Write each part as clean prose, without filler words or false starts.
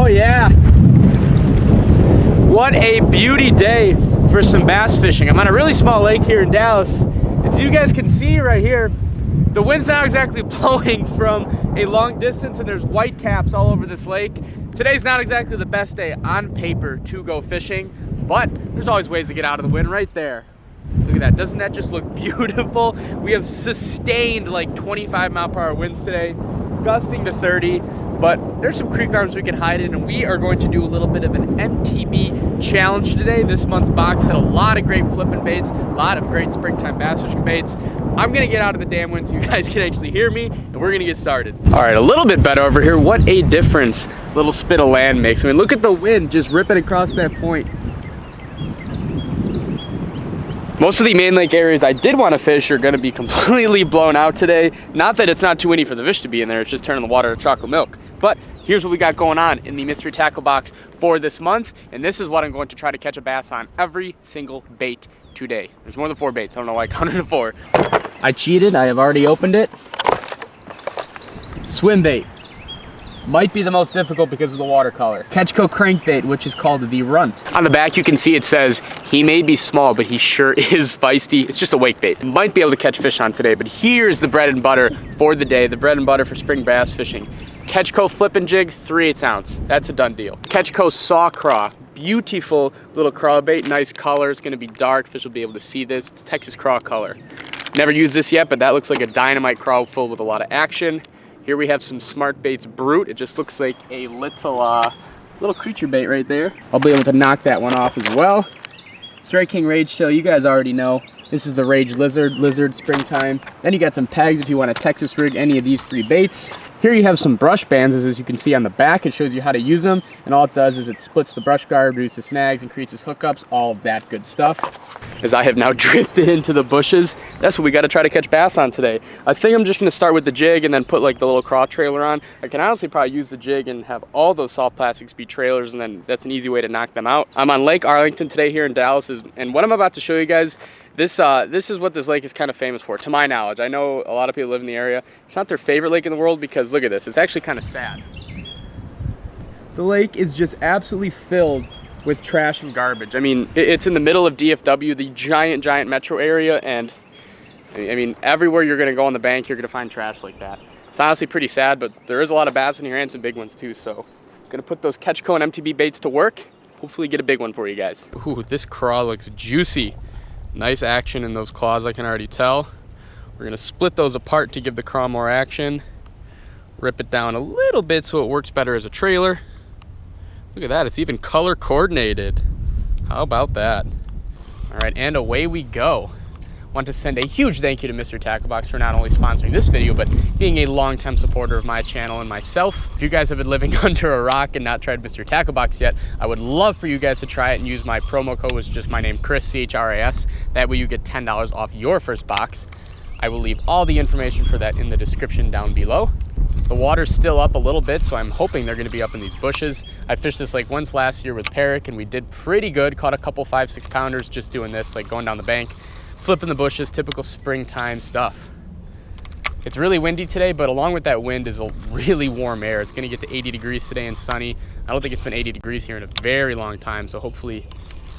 yeah. What a beauty day for some bass fishing. I'm on a really small lake here in Dallas. As you guys can see right here, the wind's not exactly blowing from a long distance and there's white caps all over this lake. Today's not exactly the best day on paper to go fishing, but there's always ways to get out of the wind right there. Look at that, doesn't that just look beautiful? We have sustained like 25-mile-per-hour winds today, gusting to 30, but there's some creek arms we can hide in, and we are going to do a little bit of an MTB challenge today. This month's box had a lot of great flipping baits, a lot of great springtime bass fishing baits. I'm gonna get out of the damn wind so you guys can actually hear me, and we're gonna get started. All right, a little bit better over here. What a difference a little spit of land makes. I mean, look at the wind just ripping across that point. Most of the main lake areas I did want to fish are going to be completely blown out today. Not that it's not too windy for the fish to be in there, it's just turning the water to chocolate milk. But here's what we got going on in the mystery tackle box for this month, and this is what I'm going to try to catch a bass on every single bait today. There's more than 4 baits, I don't know why I counted to 4. I cheated, I have already opened it. Swim bait. Might be the most difficult because of the watercolor. Ketchco crankbait, which is called the Runt. On the back you can see it says, he may be small, but he sure is feisty. It's just a wake bait. Might be able to catch fish on today, but here's the bread and butter for the day, the bread and butter for spring bass fishing. Ketchco flipping jig, 3/8 ounce. That's a done deal. Ketchco saw craw, beautiful little craw bait, nice color. It's gonna be dark, fish will be able to see this. It's Texas craw color. Never used this yet, but that looks like a dynamite craw full with a lot of action. Here we have some Smart Baits Brute. It just looks like a little creature bait right there. I'll be able to knock that one off as well. Strike King Rage Tail, you guys already know. This is the Rage Lizard springtime. Then you got some pegs if you want to Texas rig any of these 3 baits. Here you have some brush bands, as you can see on the back. It shows you how to use them, and all it does is it splits the brush guard, reduces snags, increases hookups, all of that good stuff. As I have now drifted into the bushes, that's what we got to try to catch bass on today. I think I'm just going to start with the jig and then put like the little craw trailer on. I can honestly probably use the jig and have all those soft plastics be trailers, and then that's an easy way to knock them out. I'm on Lake Arlington today here in Dallas, and what I'm about to show you guys, this is what this lake is kind of famous for, to my knowledge. I know a lot of people live in the area. It's not their favorite lake in the world because look at this. It's actually kind of sad. The lake is just absolutely filled with trash and garbage. I mean, it's in the middle of DFW, the giant metro area, and I mean, everywhere you're gonna go on the bank, you're gonna find trash like that. It's honestly pretty sad, but there is a lot of bass in here and some big ones too, so I'm gonna put those Ketchco and MTB baits to work. Hopefully get a big one for you guys. Ooh, this craw looks juicy. Nice action in those claws, I can already tell. We're gonna split those apart to give the craw more action. Rip it down a little bit so it works better as a trailer. Look at that, it's even color coordinated. How about that? All right, and away we go. Want to send a huge thank you to Mr. Tacklebox for not only sponsoring this video, but being a longtime supporter of my channel and myself. If you guys have been living under a rock and not tried Mr. Tacklebox yet, I would love for you guys to try it and use my promo code, which is just my name, Chris, C-H-R-I-S. That way you get $10 off your first box. I will leave all the information for that in the description down below. The water's still up a little bit, so I'm hoping they're gonna be up in these bushes. I fished this lake once last year with Perrick, and we did pretty good. Caught a couple 5-6 pounders just doing this, like going down the bank, flipping the bushes, typical springtime stuff. It's really windy today, but along with that wind is a really warm air. It's gonna get to 80 degrees today and sunny. I don't think it's been 80 degrees here in a very long time, so hopefully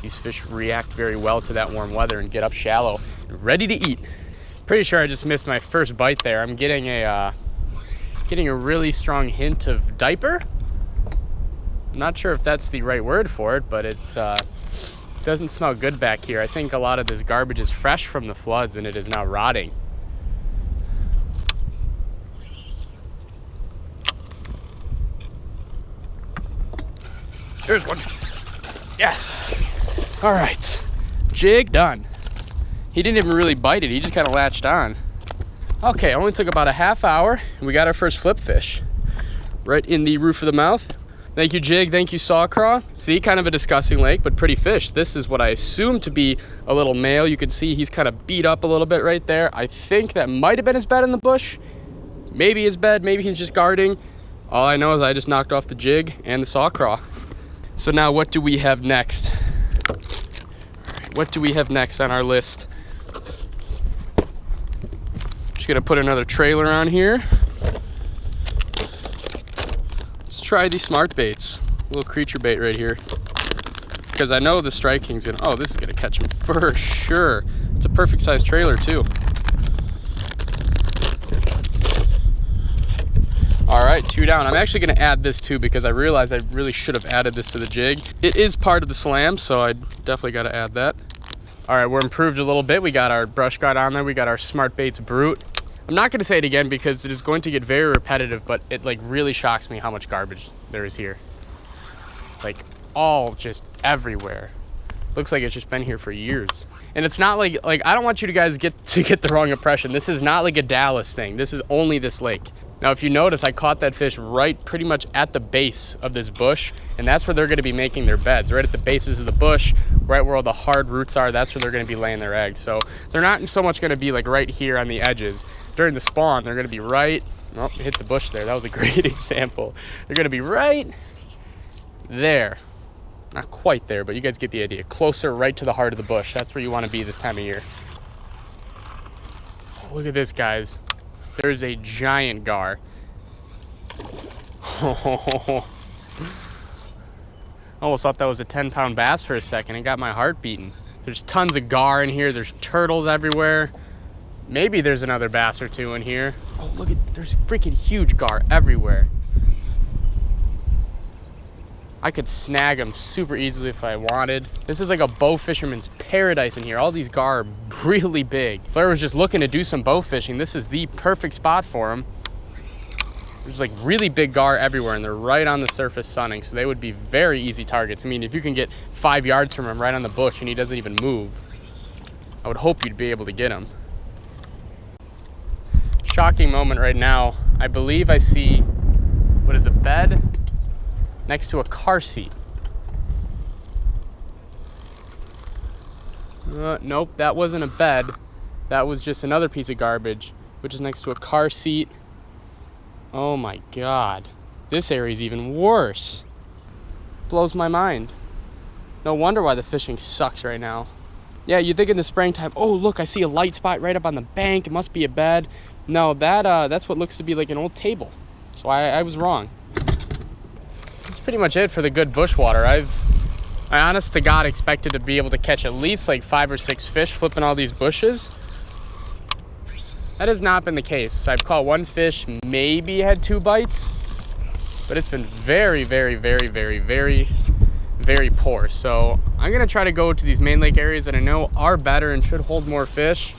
these fish react very well to that warm weather and get up shallow, ready to eat. Pretty sure I just missed my first bite there. I'm getting a really strong hint of diaper. I'm not sure if that's the right word for it, but it doesn't smell good back here. I think a lot of this garbage is fresh from the floods and it is now rotting. There's one. Yes. All right. Jig done. He didn't even really bite it. He just kind of latched on. Okay, only took about a half hour and we got our first flip fish right in the roof of the mouth. Thank you, jig. Thank you, saw craw. See, kind of a disgusting lake, but pretty fish. This is what I assume to be a little male. You can see he's kind of beat up a little bit right there. I think that might have been his bed in the bush. Maybe his bed, maybe he's just guarding. All I know is I just knocked off the jig and the saw craw. So now what do we have next? What do we have next on our list? Just gonna put another trailer on here. Let's try these smart baits. little creature bait right here. Because I know the Strike King's gonna, oh, this is gonna catch him for sure. It's a perfect size trailer too. All right, 2 down. I'm actually gonna add this too because I realized I really should have added this to the jig. It is part of the slam, so I definitely gotta add that. All right, we're improved a little bit. We got our brush guide on there. We got our Smart Baits Brute. I'm not gonna say it again because it is going to get very repetitive, but it like really shocks me how much garbage there is here. Like all just everywhere. Looks like it's just been here for years. And it's not like I don't want you guys get the wrong impression. This is not like a Dallas thing. This is only this lake. Now, if you notice, I caught that fish right pretty much at the base of this bush, and that's where they're gonna be making their beds, right at the bases of the bush, right where all the hard roots are. That's where they're gonna be laying their eggs. So they're not so much gonna be like right here on the edges. During the spawn, they're gonna be right, oh, hit the bush there. That was a great example. They're gonna be right there. Not quite there, but you guys get the idea. Closer, right to the heart of the bush. That's where you wanna be this time of year. Oh, look at this, guys. There's a giant gar. Almost thought that was a 10-pound bass for a second. It got my heart beating. There's tons of gar in here. There's turtles everywhere. Maybe there's another bass or two in here. Oh, look at, there's freaking huge gar everywhere. I could snag them super easily if I wanted. This is like a bow fisherman's paradise in here. All these gar are really big. If I was just looking to do some bow fishing, this is the perfect spot for them. There's like really big gar everywhere and they're right on the surface sunning, so they would be very easy targets. I mean, if you can get 5 yards from him right on the bush and he doesn't even move, I would hope you'd be able to get him. Shocking moment right now. I believe I see, what is a bed? Next to a car seat. Nope, that wasn't a bed. That was just another piece of garbage, which is next to a car seat. Oh my God. This area is even worse. Blows my mind. No wonder why the fishing sucks right now. Yeah, you think in the springtime, oh look, I see a light spot right up on the bank. It must be a bed. No, that's what looks to be like an old table. So I was wrong. That's pretty much it for the good bushwater. I honest to God expected to be able to catch at least like 5 or 6 fish flipping all these bushes. That has not been the case. I've caught 1 fish, maybe had 2 bites, but it's been very, very, very, very, very, very poor. So I'm gonna try to go to these main lake areas that I know are better and should hold more fish,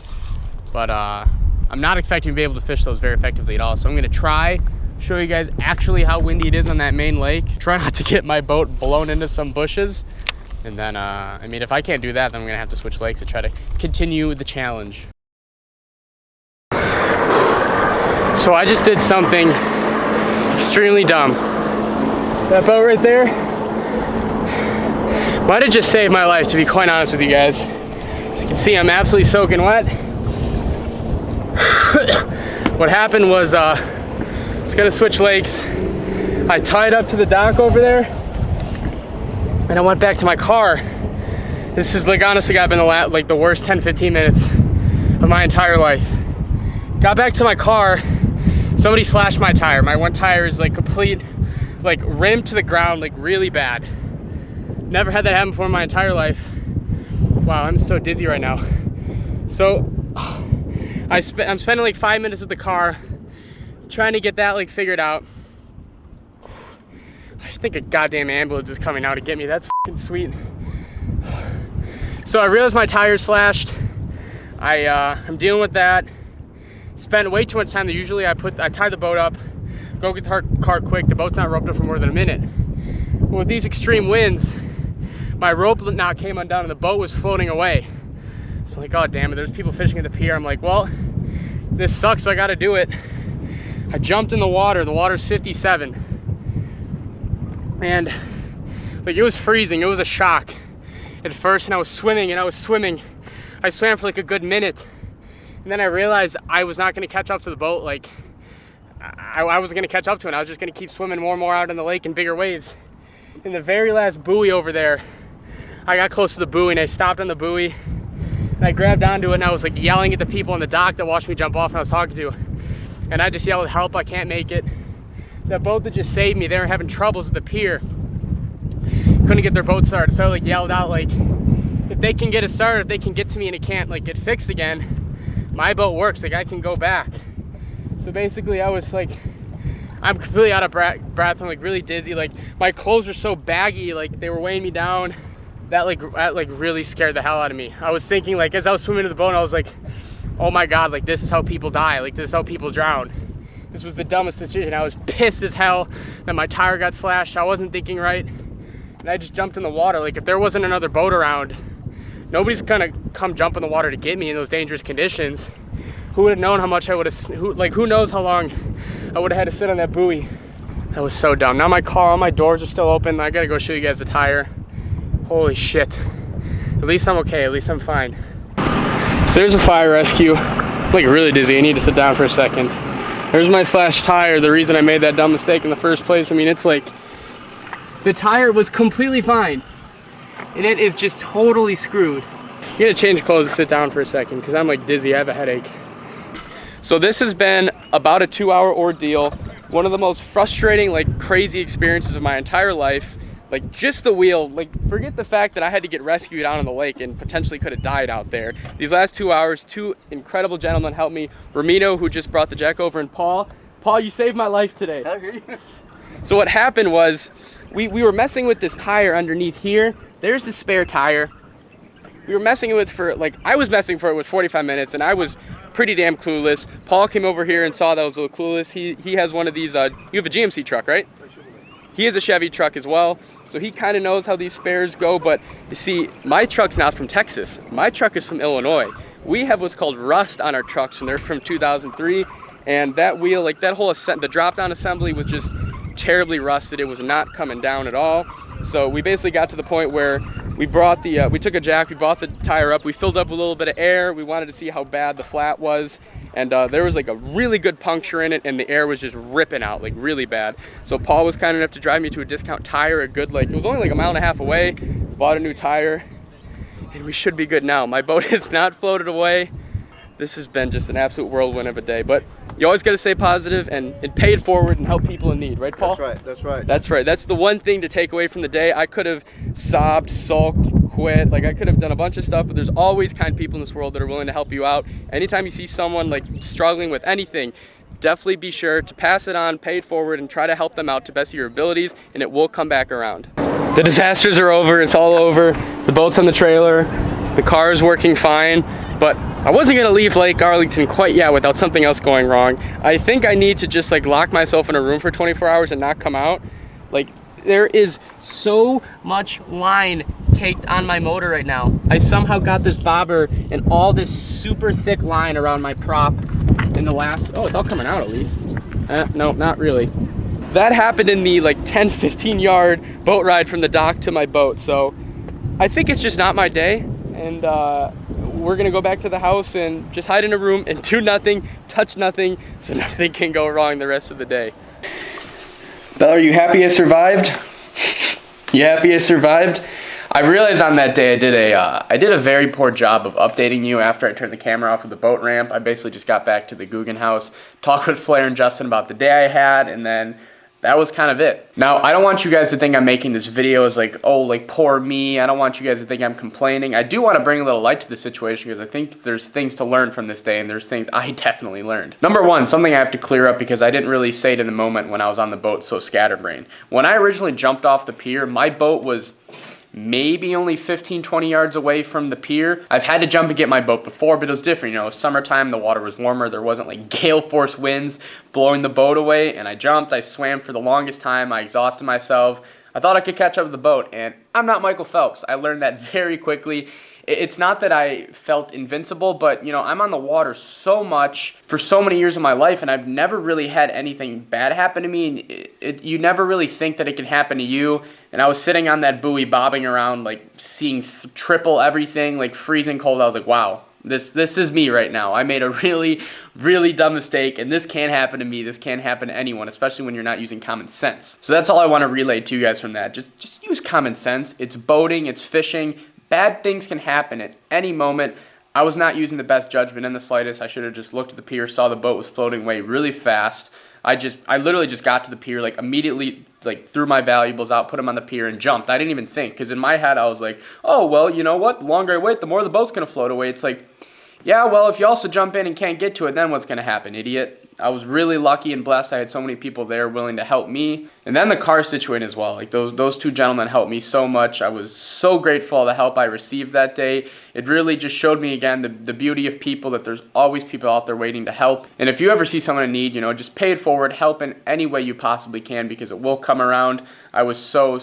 but I'm not expecting to be able to fish those very effectively at all. So I'm gonna try, show you guys actually how windy it is on that main lake. Try not to get my boat blown into some bushes. And then, I mean, if I can't do that, then I'm gonna have to switch lakes to try to continue the challenge. So I just did something extremely dumb. That boat right there might have just saved my life, to be quite honest with you guys. As you can see, I'm absolutely soaking wet. What happened was, I was gonna switch lakes. I tied up to the dock over there and I went back to my car. This is like, honestly, got been the worst 10-15 minutes of my entire life. Got back to my car, somebody slashed my tire. My one tire is like complete, like rimmed to the ground, like really bad. Never had that happen before in my entire life. Wow, I'm so dizzy right now. So I'm spending like 5 minutes at the car trying to get that like figured out. I think a goddamn ambulance is coming out to get me. That's fucking sweet. So I realized my tire's slashed. I'm dealing with that. Spent way too much time there. Usually I tie the boat up, go get the car quick. The boat's not roped up for more than a minute. Well, with these extreme winds, my rope knot came undone and the boat was floating away. So like, oh damn it, there's people fishing at the pier. I'm like, well, this sucks, so I gotta do it. I jumped in the water. The water's 57. And like, it was freezing. It was a shock at first, and I was swimming and I was swimming. I swam for like a good minute. And then I realized I was not gonna catch up to the boat. Like, I wasn't gonna catch up to it. I was just gonna keep swimming more and more out in the lake in bigger waves. In the very last buoy over there, I got close to the buoy and I stopped on the buoy and I grabbed onto it and I was like yelling at the people on the dock that watched me jump off and I was talking to. And I just yelled, help, I can't make it. The boat that just saved me, they were having troubles at the pier. couldn't get their boat started. So I like yelled out like, if they can get it started, if they can get to me and it can't like get fixed again, my boat works, like I can go back. So basically I was like, I'm completely out of breath, I'm like really dizzy, like my clothes were so baggy, like they were weighing me down. That really scared the hell out of me. I was thinking, like, as I was swimming to the boat, I was like, oh my God, like this is how people die, like this is how people drown. This was the dumbest decision. I was pissed as hell that my tire got slashed. I wasn't thinking right, and I just jumped in the water. Like if there wasn't another boat around, nobody's gonna come jump in the water to get me in those dangerous conditions. Who would have known how much I would have, who knows how long I would have had to sit on that buoy. That was so dumb. Now my car, all my doors are still open. I gotta go show you guys the tire. Holy shit. At least I'm okay, at least I'm fine. So there's a fire rescue. I'm like really dizzy, I need to sit down for a second. There's my slashed tire, the reason I made that dumb mistake in the first place. I mean, it's like, the tire was completely fine, and it is just totally screwed. I'm gonna change clothes and sit down for a second, because I'm like dizzy, I have a headache. So this has been about a 2-hour ordeal. One of the most frustrating, like crazy experiences of my entire life. Like just the wheel, like forget the fact that I had to get rescued out on the lake and potentially could have died out there. These last 2 hours, 2 incredible gentlemen helped me. Ramino, who just brought the jack over, and Paul. Paul, you saved my life today. So what happened was, we were messing with this tire underneath here. There's the spare tire. We were messing with it for, like, I was messing for it with 45 minutes, and I was pretty damn clueless. Paul came over here and saw that I was a little clueless. He has one of these, you have a GMC truck, right? He has a Chevy truck as well, so he kind of knows how these spares go. But you see, my truck's not from Texas. My truck is from Illinois. We have what's called rust on our trucks, and they're from 2003. And that wheel, like that whole the drop-down assembly was just terribly rusted. It was not coming down at all. So we basically got to the point where we brought the, we took a jack, we brought the tire up, we filled up with a little bit of air. We wanted to see how bad the flat was. And there was like a really good puncture in it, and the air was just ripping out, like really bad. So Paul was kind enough to drive me to a discount tire, a good, like, it was only like 1.5 miles away. Bought a new tire, and we should be good now. My boat is not floated away. This has been just an absolute whirlwind of a day, but you always got to stay positive and pay it forward and help people in need, right, Paul? That's right, that's right. That's right. That's the one thing to take away from the day. I could have sobbed, sulked, quit, like I could have done a bunch of stuff, but there's always kind people in this world that are willing to help you out. Anytime you see someone like struggling with anything, definitely be sure to pass it on, pay it forward, and try to help them out to the best of your abilities, and it will come back around. The disasters are over, it's all over. The boat's on the trailer, the car is working fine, but I wasn't gonna leave Lake Arlington quite yet without something else going wrong. I think I need to just like lock myself in a room for 24 hours and not come out. Like, there is so much line caked on my motor right now. I somehow got this bobber and all this super thick line around my prop in the last, oh, it's all coming out at least. No, not really. That happened in the like 10-15 yard boat ride from the dock to my boat. So I think it's just not my day, and we're gonna go back to the house and just hide in a room and do nothing, touch nothing, so nothing can go wrong the rest of the day. Bella, are you happy I survived? You happy I survived? I realized on that day I did a very poor job of updating you after I turned the camera off of the boat ramp. I basically just got back to the Guggen house, talked with Flair and Justin about the day I had, and then that was kind of it. Now, I don't want you guys to think I'm making this video as like, oh, like poor me. I don't want you guys to think I'm complaining. I do want to bring a little light to the situation because I think there's things to learn from this day, and there's things I definitely learned. Number one, something I have to clear up because I didn't really say it in the moment when I was on the boat so scatterbrained. When I originally jumped off the pier, my boat was maybe only 15-20 yards away from the pier. I've had to jump and get my boat before, but it was different. You know, it was summertime, the water was warmer, there wasn't like gale force winds blowing the boat away, and I jumped, I swam for the longest time, I exhausted myself. I thought I could catch up with the boat, and I'm not Michael Phelps. I learned that very quickly. It's not that I felt invincible, but you know, I'm on the water so much for so many years of my life, and I've never really had anything bad happen to me. You never really think that it can happen to you. And I was sitting on that buoy bobbing around, like seeing triple everything, like freezing cold. I was like, wow, this is me right now. I made a really, really dumb mistake, and this can't happen to me. This can't happen to anyone, especially when you're not using common sense. So that's all I want to relay to you guys from that. Just use common sense. It's boating, it's fishing. Bad things can happen at any moment. I was not using the best judgment in the slightest. I should have just looked at the pier, saw the boat was floating away really fast. I literally just got to the pier, like immediately, like threw my valuables out, put them on the pier and jumped. I didn't even think, because in my head I was like, oh, well, you know what? The longer I wait, the more the boat's going to float away. It's like, yeah, well, if you also jump in and can't get to it, then what's going to happen, idiot? I was really lucky and blessed. I had so many people there willing to help me. And then the car situation as well. Like those two gentlemen helped me so much. I was so grateful for the help I received that day. It really just showed me again the beauty of people, that there's always people out there waiting to help. And if you ever see someone in need, you know, just pay it forward, help in any way you possibly can, because it will come around. I was so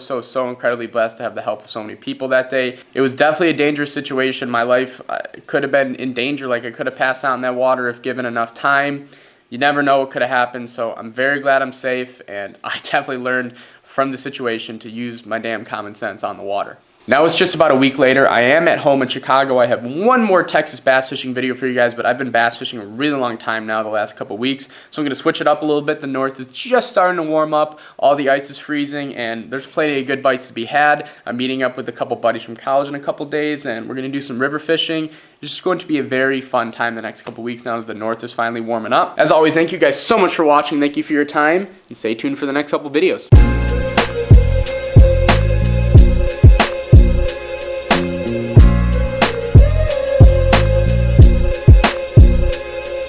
incredibly blessed to have the help of so many people that day. It was definitely a dangerous situation. My life could have been in danger. Like I could have passed out in that water if given enough time. You never know what could have happened, so I'm very glad I'm safe, and I definitely learned from the situation to use my damn common sense on the water. Now it's just about a week later. I am at home in Chicago. I have one more Texas bass fishing video for you guys, but I've been bass fishing a really long time now, the last couple weeks. So I'm going to switch it up a little bit. The north is just starting to warm up. All the ice is freezing, and there's plenty of good bites to be had. I'm meeting up with a couple buddies from college in a couple days, and we're going to do some river fishing. It's just going to be a very fun time the next couple weeks now that the north is finally warming up. As always, thank you guys so much for watching. Thank you for your time, and stay tuned for the next couple videos.